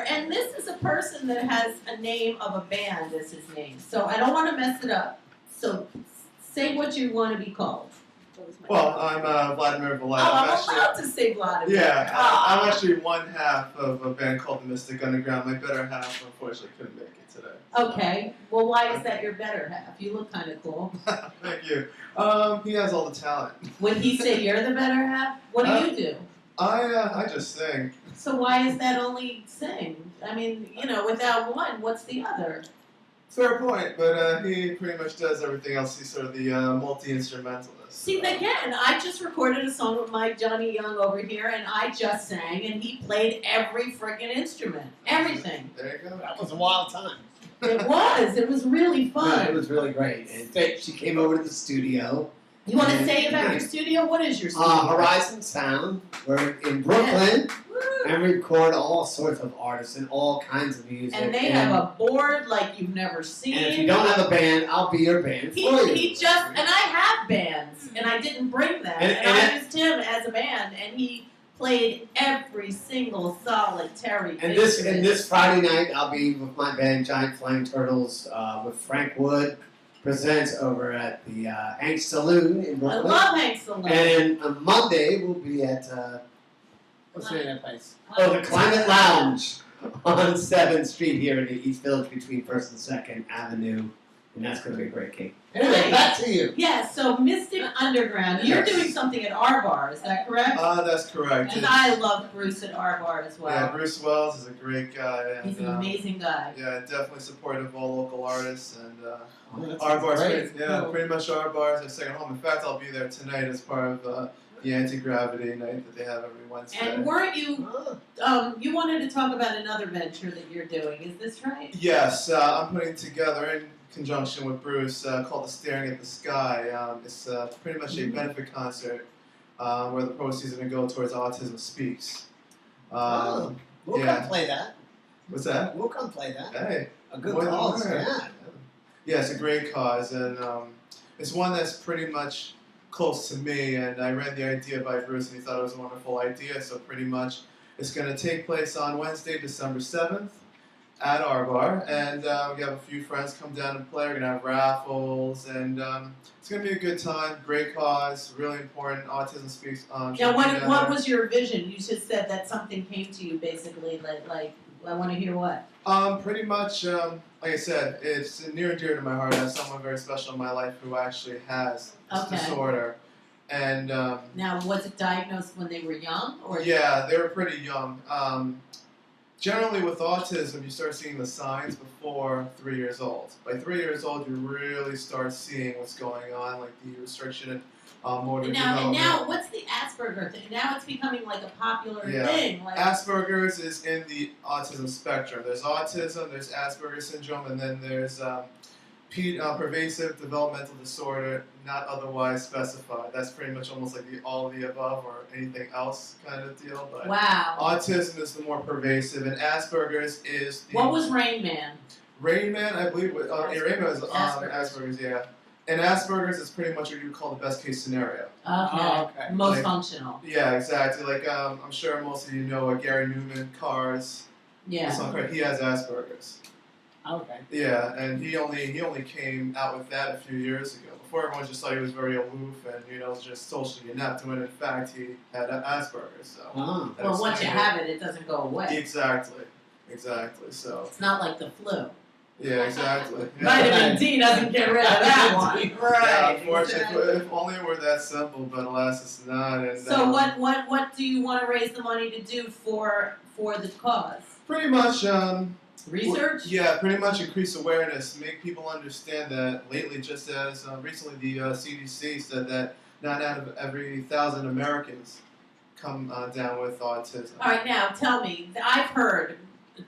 and this is a person that has a name of a band as his name, so I don't want to mess it up. So say what you want to be called. Well, I'm Vladimir Valette. Oh, I'm allowed to say Vladimir. Yeah, I'm actually one half of a band called the Mystic Underground. My better half, unfortunately, couldn't make it today. Okay. Well, why is that your better half? You look kind of cool. Thank you. He has all the talent. Would he say you're the better half? What do you do? I just sing. So why is that only sing? I mean, without one, what's the other? Fair point, but he pretty much does everything else. He's sort of the multi-instrumentalist. See, again, I just recorded a song with my Johnny Young over here, and I just sang, and he played every freaking instrument. Everything. There you go. That was a wild time. It was. It was really fun. Yeah, it was really great. And she came over to the studio. You want to say about your studio? What is your studio? Horizon Sound. We're in Brooklyn. And we record all sorts of artists and all kinds of music. And they have a board like you've never seen. And if you don't have a band, I'll be your band for you. And I have bands, and I didn't bring them. And I used him as a band, and he played every single solitary and instrument. this Friday night, I'll be with my band, Giant Flying Turtles, with Frank Wood. Presents over at the Hank Saloon in Brooklyn. I love Hank Saloon. And on Monday, we'll be at... what's the name of that place? Oh, the Climate Lounge on 7th Street here in the East Village between 1st and 2nd Avenue. And that's going to be a great gig. Anyway, back to you. Yeah, so Mystic Underground. You're doing something at our bar, is that correct? That's correct. And I love Bruce at our bar as well. Yeah, Bruce Wells is a great guy. And, he's an amazing guy. Yeah, definitely supportive of all local artists. And Our bar's great. pretty much our bar is our second home. In fact, I'll be there tonight as part of the anti-gravity night that they have every Wednesday. And weren't you, you wanted to talk about another venture that you're doing, is this right? Yes, I'm putting together in conjunction with Bruce called the Staring at the Sky. It's pretty much a benefit concert where the proceeds are going to go towards Autism Speaks. We'll come play that. What's that? We'll come play that. Hey. A good cause, yeah. Yeah, it's a great cause, and it's one that's pretty much close to me, and I ran the idea by Bruce, and he thought it was a wonderful idea, so pretty much it's going to take place on Wednesday, December 7th at our bar, and we have a few friends come down and play. We're going to have raffles, and it's going to be a good time, great cause, really important, Autism Speaks. Now, what was your vision? You just said that something came to you, basically, like I want to hear what? Pretty much, like I said, it's near and dear to my heart. I have someone very special in my life who actually has this disorder. And now, was it diagnosed when they were young? Or yeah, they were pretty young. Generally, with autism, you start seeing the signs before 3 years old. By 3 years old, you really start seeing what's going on, like the restriction in motor development. And now, what's the Asperger thing? Now it's becoming like a popular thing. Like, Asperger's is in the autism spectrum. There's autism, there's Asperger's syndrome, and then there's pervasive developmental disorder, not otherwise specified. That's pretty much almost like the all of the above or anything else kind of deal. But wow. Autism is the more pervasive, and Asperger's is the... What was Rain Man? Rain Man, I believe, Rain Man was Asperger's, yeah. And Asperger's is pretty much what you would call the best case scenario. Okay. Most functional. Yeah, exactly. Like, I'm sure most of you know Gary Newman, Cars. Yeah. He has Asperger's. Okay. Yeah, and he only came out with that a few years ago. Before, everyone just thought he was very aloof and just socially inept. When in fact he had Asperger's. So. Well, once you have it, it doesn't go away. Exactly. So. It's not like the flu. Yeah, exactly. Vitamin D doesn't get rid of that one. Right. Yeah, unfortunately, if only it were that simple, but alas, it's not. And, so what do you want to raise the money to do for the cause? Pretty much. Research? Yeah, pretty much increase awareness, make people understand that lately, just as recently the CDC said that not out of every 1,000 Americans come down with autism. All right, now tell me, I've heard,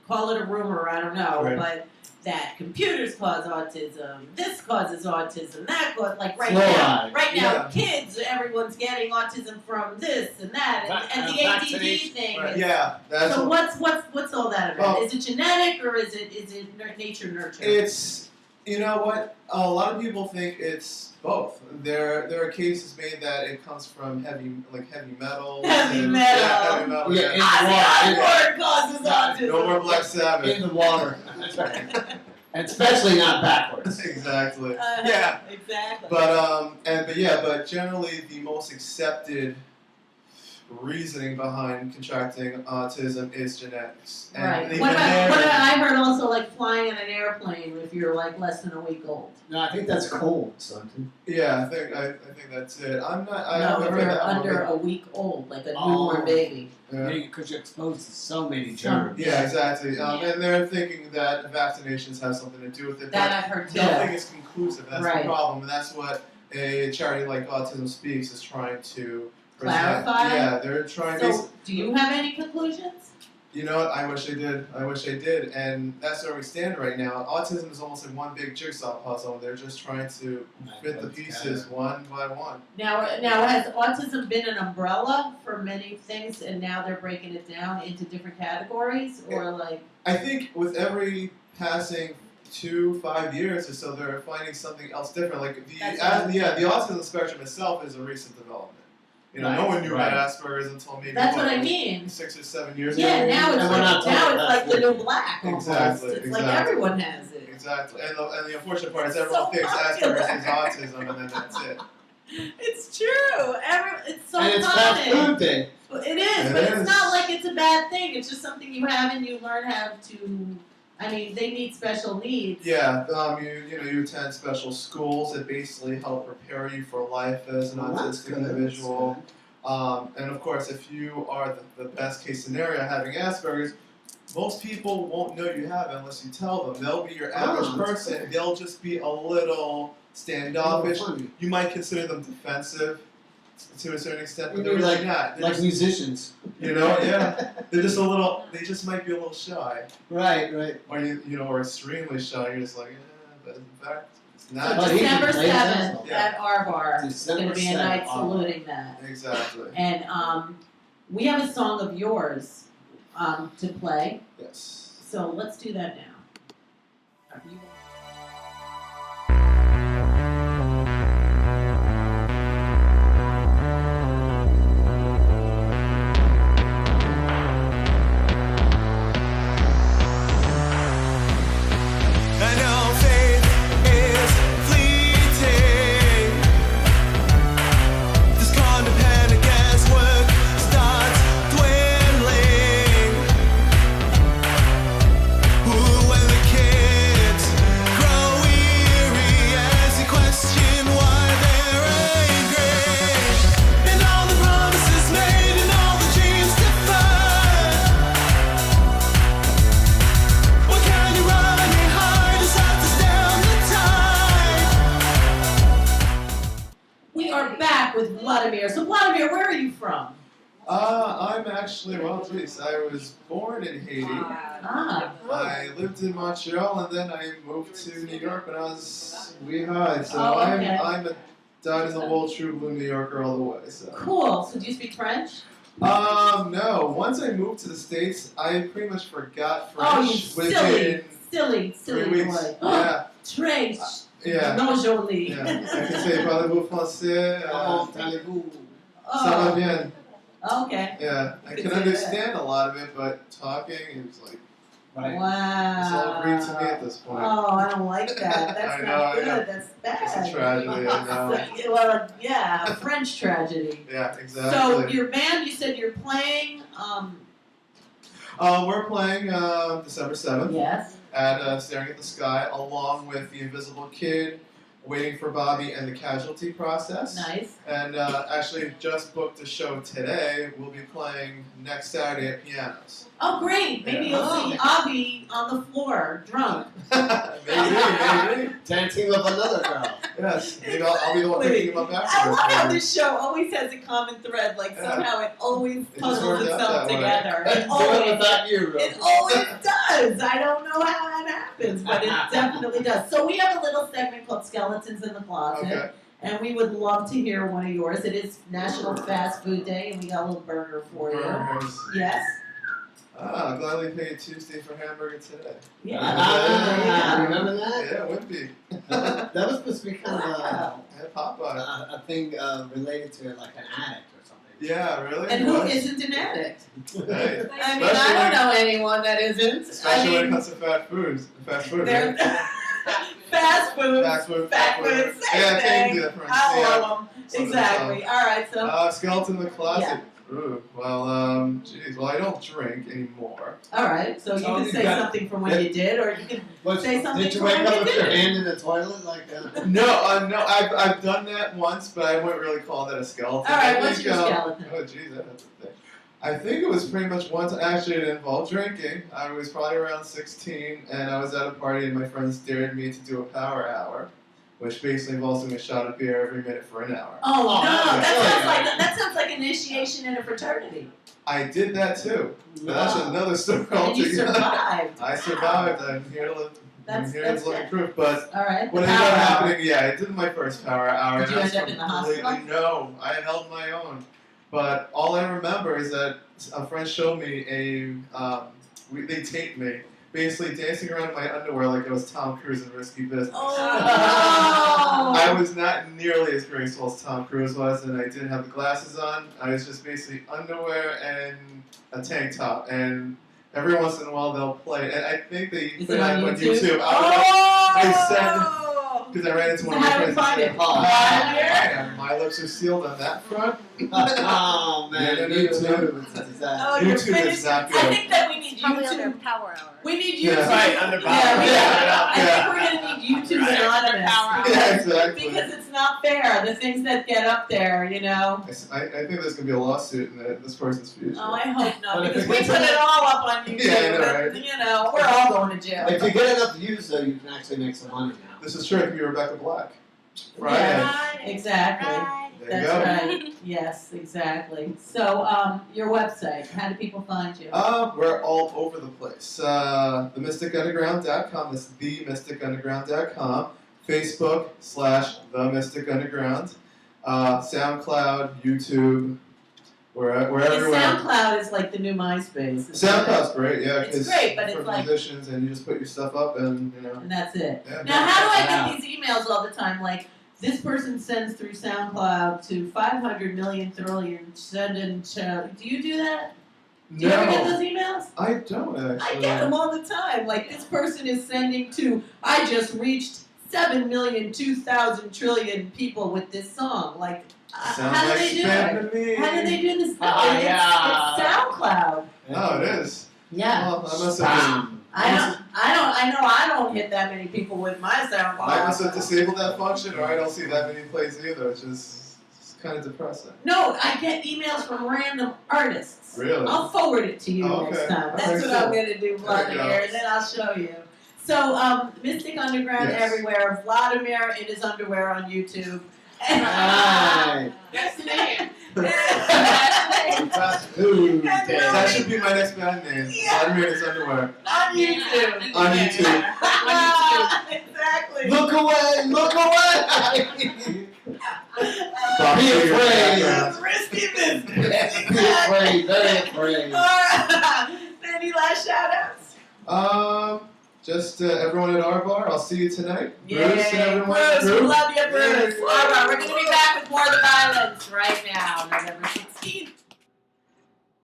call it a rumor, I don't know, but that computers cause autism, this causes autism, that causes, like right now, kids, everyone's getting autism from this and that, and the ADD thing. Right. Yeah, that's so what's all that about? Is it genetic or is it nature nurture? It's You know what? A lot of people think it's both. There are cases made that it comes from heavy metal. Heavy metal. Yeah, heavy metal. Yeah, Ozzy Osbourne causes autism. No more Black Sabbath. In the water. That's right. And especially not backwards. Exactly. Yeah. Exactly. But generally the most accepted reasoning behind contracting autism is genetics. And right. What about I heard also like flying in an airplane if you're like less than a week old. No, I think that's cold, something. Yeah, I think that's it. I'm not. I No, haven't if heard you're that one, under but- a week old, like a newborn baby. Yeah. Because you're exposed to so many germs. Yeah, exactly. And they're thinking that vaccinations have something to do with it. That I've heard too. Nothing is conclusive. That's Right. the problem, and that's what a charity like Autism Speaks is trying to present. Clarify? Yeah, they're trying. So, do you have any conclusions? You know what? I wish I did. And that's where we stand right now. Autism is almost like one big jigsaw puzzle, and they're just trying to fit the pieces one by one. Now, has autism been an umbrella for many things, and now they're breaking it down into different categories, or like? I think with every passing 2-5 years or so, they're finding something else different. Like the autism spectrum itself is a recent development. You know, no one knew about Asperger's until maybe That's what I mean. 6 or 7 years ago. Yeah, now it's like the new black almost. Exactly, It's like everyone has it. Exactly. And the unfortunate part is everyone thinks Asperger's is autism, and then that's it. It's true. It's so and it's common. fast food day. It is, but it's not like it's a bad thing. It's just something you have and you learn how to. I mean, they need special needs. Yeah, you attend special schools that basically help prepare you for life as an autistic individual. And of course, if you are the best case scenario having Asperger's, most people won't know you have it unless you tell them. They'll be your average person. They'll just be a little standoffish. You might consider them defensive to a certain extent, but they're really not. They're like just, musicians. You know, yeah. They're just they just might be a little shy. Right. Or or extremely shy. You're just like, but in fact, it's not. So December 7th Yeah. at our bar is going to be a night December 7th. saluting that. Exactly. And we have a song of yours to play. Yes. So let's do that now. With Vladimir. So Vladimir, where are you from? I'm actually, I was born in Haiti. I lived in Montreal, and then I moved to New York when I was high. So I'm a dyed-in-the-wool true blue New Yorker all the way. So. Cool. So do you speak French? No. Once I moved to the States, I pretty much forgot French within silly 3 weeks. boy. Yeah. Très. Yeah. Non joli. Yeah. I can say parlez-vous français? Ça va bien. Okay. Yeah. I can understand a lot of it, but talking is like. Wow. It's all Greek to me at this point. Oh, I don't like that. That's not good. That's bad. It's a tragedy, I know. Well, yeah, a French tragedy. Yeah, exactly. So your band, you said you're playing. We're playing December 7th. Yes. At Staring at the Sky, along with The Invisible Kid, Waiting for Bobby, and The Casualty Process. Nice. And actually just booked a show today. We'll be playing next Saturday at Pianos. Oh, great. Maybe you'll see Avi on the floor, drunk. maybe. Dancing with another girl. Yes. Maybe I'll be the one picking him up afterwards. I love how this show always has a common thread. Like somehow it always puzzles itself together. It always does. I don't know how that happens, but it definitely does. So we have a little segment called Skeletons in the Closet. Okay. And we would love to hear one of yours. It is National Fast Food Day, and we got a little burger for you. Burgers. Yes. I'll gladly pay you Tuesday for hamburger today. Yeah. Remember that? Yeah, Wimpy. That was supposed to be kind of Yeah, Popeye. a thing related to like an addict or something. Yeah, really? And who What? isn't an addict? Hey, I mean, I don't know anyone that isn't. especially when it comes to fast food. They're Right? fast food. Fast food. Same Yeah, thing. do that for I yeah. love them. Exactly. All right, so. Skeleton in the closet. Yeah. Ooh, well, geez. Well, I don't drink anymore. All right, so you Oh, can you say got- something from when you did, or you can say something Did you from wake when up you with your didn't. hand in the toilet like that? No, I've done that once, but I wouldn't really call that a skeleton. All right, I what's think, your skeleton? Oh, geez, that's a thing. I think it was pretty much once. Actually, it involved drinking. I was probably around 16, and I was at a party, and my friends dared me to do a power hour, which basically involves doing a shot of beer every minute for an hour. Oh no, yeah. that sounds like initiation in a fraternity. I did that too. But that's Wow. another story And you altogether. survived. I survived. I'm here to live. That's living good. proof. But All right. what the ended up power hour. happening, yeah, I did my first power hour. Did and you I was end up in the completely- hospital? No, I held my own. But all I remember is that a friend showed me they taped me basically dancing around in my underwear like I was Tom Cruise in Risky Business. Oh no! I was not nearly as graceful as Tom Cruise was, and I didn't have the glasses on. I was just basically underwear and a tank top, and every once in a while they'll play. And I think they Is put it it on on YouTube? YouTube. Oh! They said because I ran into So one of my how do we friends. find and it? said, On here? yeah, my lips are sealed on that front. Oh man, No. YouTube is that. Oh, you're YouTube is finished. not I good. think that we need Probably under YouTube. power hour. We need Yeah. YouTube. Right, under power. I Yeah. think we're gonna need YouTube Right, under anonymous. power hour. Yeah, exactly. Because it's not fair. The things that get up there, you know. I think there's gonna be a lawsuit in this person's future. Oh, I hope not, But if because it we gets put enough- it all up on YouTube. Yeah, I know, and, right? you know, we're all going to jail. If you get enough views, though, you can actually make some money now. This is true. It could be Rebecca Black. Friday. Yeah, exactly. There you That's go. right. Yes, exactly. So, your website. How do people find you? We're all over the place. TheMysticUnderground.com. That's TheMysticUnderground.com. Facebook /The Mystic Underground. SoundCloud, YouTube. We're And everywhere. SoundCloud is like the new MySpace. SoundCloud's great, yeah. It's 'cause great, but for it's like- musicians, and you just put your stuff up, and you know. And that's it. Yeah, Now, how do I Wow. get these emails all the time? Like, this person sends through SoundCloud to 500 million trillion send to. Do you do that? Do you ever get those emails? I don't I actually. get them all the time. Like, this person is sending to, I just reached 7,002,000 trillion people with this song. Like, Sounds how do like they do spam it? to me. How do they do this? Yeah. It's SoundCloud. Oh, it is. Yeah. Well, I must have. Spam. I don't hit that many people with my SoundCloud. I must have disabled that function, or I don't see that many plays either, which is kind of depressing. No, I get emails from random artists. Really? I'll forward it to you Oh, next okay. time. All That's right, what I'm cool. gonna do, There you go. Vladimir, and then I'll show you. So, Mystic Underground Yes. everywhere. Vladimir in his underwear on YouTube. Right. Yes, ma'am. Fast food. And day. That should be my next band name. Yeah. Vladimir in his underwear. On YouTube. On YouTube. Exactly. Look away! Look away! Bob Be Seger in the afraid. background. Risky business. Be afraid, very afraid. Any last shout outs? Just everyone at our bar. I'll see you tonight. Bruce and Yay, everyone. Bruce, we Bruce. love you, Bruce. Yay. All right, we're going to be back with more of the violence right now. November 16th.